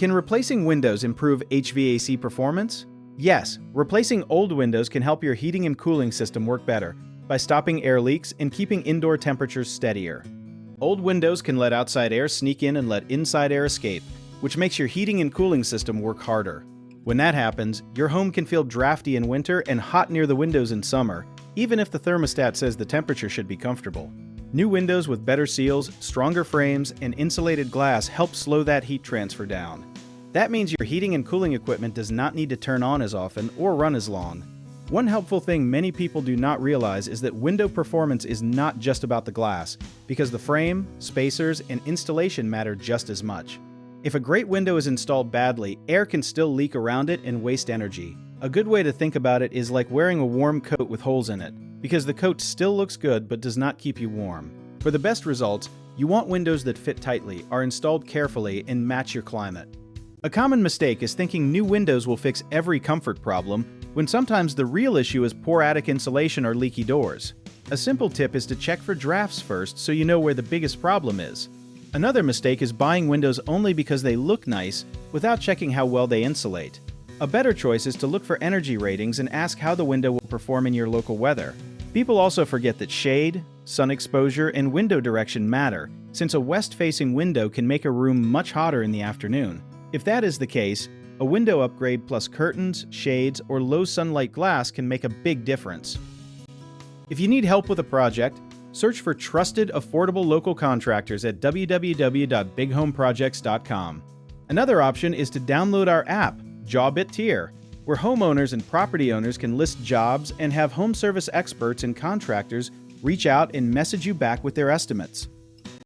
Can replacing windows improve HVAC performance? Yes, replacing old windows can help your heating and cooling system work better by stopping air leaks and keeping indoor temperatures steadier. Old windows can let outside air sneak in and let inside air escape, which makes your heating and cooling system work harder. When that happens, your home can feel drafty in winter and hot near the windows in summer, even if the thermostat says the temperature should be comfortable. New windows with better seals, stronger frames, and insulated glass help slow that heat transfer down. That means your heating and cooling equipment does not need to turn on as often or run as long. One helpful thing many people do not realize is that window performance is not just about the glass, because the frame, spacers, and installation matter just as much. If a great window is installed badly, air can still leak around it and waste energy. A good way to think about it is like wearing a warm coat with holes in it, because the coat still looks good but does not keep you warm. For the best results, you want windows that fit tightly, are installed carefully, and match your climate. A common mistake is thinking new windows will fix every comfort problem, when sometimes the real issue is poor attic insulation or leaky doors. A simple tip is to check for drafts first so you know where the biggest problem is. Another mistake is buying windows only because they look nice without checking how well they insulate. A better choice is to look for energy ratings and ask how the window will perform in your local weather. People also forget that shade, sun exposure, and window direction matter, since a west-facing window can make a room much hotter in the afternoon. If that is the case, a window upgrade plus curtains, shades, or low sunlight glass can make a big difference. If you need help with a project, search for trusted, affordable local contractors at www.bighomeprojects.com. Another option is to download our app, Job It Tier, where homeowners and property owners can list jobs and have home service experts and contractors reach out and message you back with their estimates.